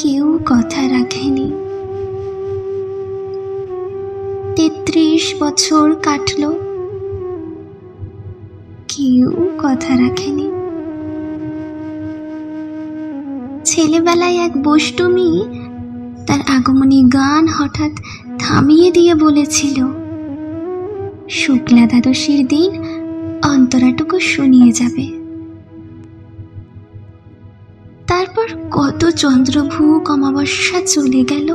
কেউ কথা রাখেনি। 33 বছর কাটল, কেউ কথা রাখেনি। ছেলেবেলায় এক বষ্টমী তার আগমনী গান হঠাৎ থামিয়ে দিয়ে বলেছিল, শুক্লা দ্বাদশীর দিন অন্তরাটুকু শুনিয়ে যাবে। তারপর কত চন্দ্রভূক অমাবস্যা চলে গেল,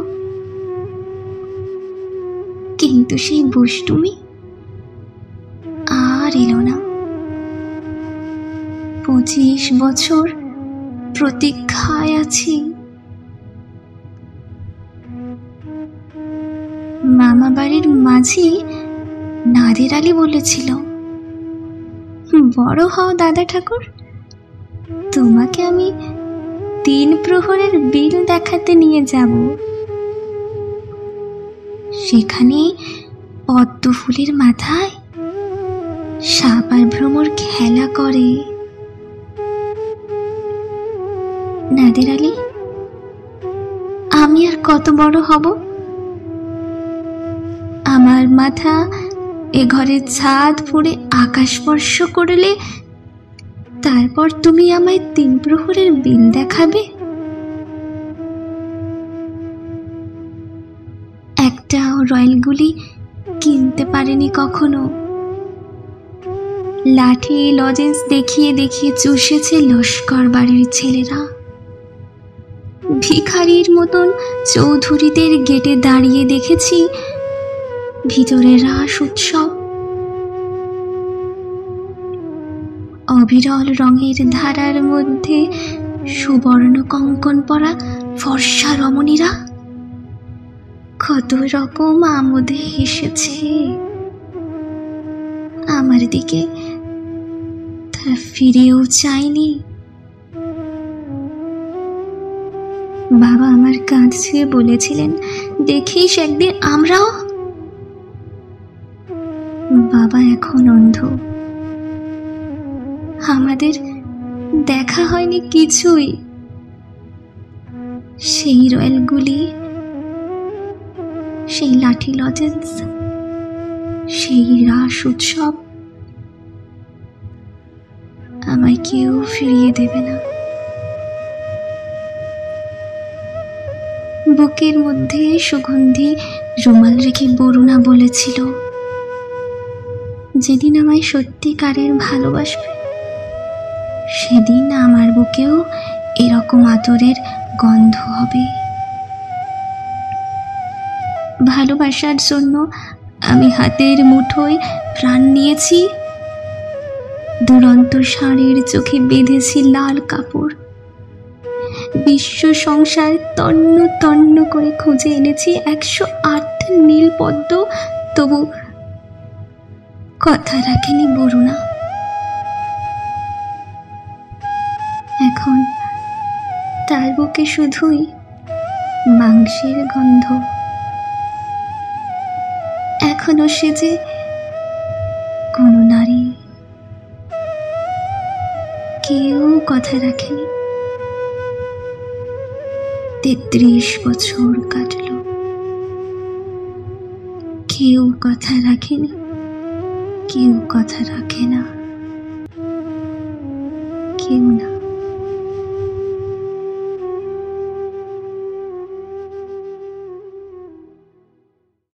কিন্তু সেই বষ্টমী আর এলো না। 25 বছর প্রতীক্ষায় আছি। মামা বাড়ির মাঝি নাদের আলী বলেছিল, বড় হও দাদা ঠাকুর, তোমাকে আমি 3 প্রহরের বিল দেখাতে নিয়ে যাব। সেখানে পদ্ম ফুলের মাথায় সাপ আর ভ্রমর খেলা করে। নাদের আলী, আমি আর কত বড় হব? আমার মাথা এ ঘরের ছাদ ফুঁড়ে আকাশ স্পর্শ করলে তারপর তুমি আমায় 3 প্রহরের বিল দেখাবে? একটাও রয়্যাল গুলি কিনতে পারেনি কখনো। লাঠি লজেন্স দেখিয়ে দেখিয়ে চুষেছে লস্কর বাড়ির ছেলেরা। ভিখারির মতন চৌধুরীদের গেটে দাঁড়িয়ে দেখেছি ভিতরে রাস উৎসব। অবিরল রঙের ধারার মধ্যে সুবর্ণ কঙ্কন পরা ফর্সা রমণীরা কত রকম আমোদে হেসেছে। আমার দিকে তারা ফিরেও চায়নি। বাবা আমার কাঁধ ছুঁয়ে বলেছিলেন, দেখিস একদিন আমরাও। বাবা এখন অন্ধ, আমাদের দেখা হয়নি কিছুই। সেই রয়্যালগুলি, সেই লাঠি লজেন্স, সেই রাস উৎসব আমায় কেউ ফিরিয়ে দেবে না। বুকের মধ্যে সুগন্ধি রুমাল রেখে বরুণা বলেছিল, যেদিন আমায় সত্যিকারের ভালোবাসবে সেদিন আমার বুকেও এরকম আদরের গন্ধ হবে। ভালোবাসার জন্য আমি হাতের মুঠোয় প্রাণ নিয়েছি। দুরন্ত ষাঁড়ের চোখে বেঁধেছি লাল কাপড়। বিশ্ব সংসার তন্ন তন্ন করে খুঁজে এনেছি 108 নীল পদ্ম, তবু কথা রাখেনি বরুণা। এখন তার বুকে শুধুই মাংসের গন্ধ। এখনো সে যে কোন নারী। কেউ কথা রাখেনি। 33 বছর কাটল, কেউ কথা রাখেনি, কেউ কথা রাখে না, কেউ না।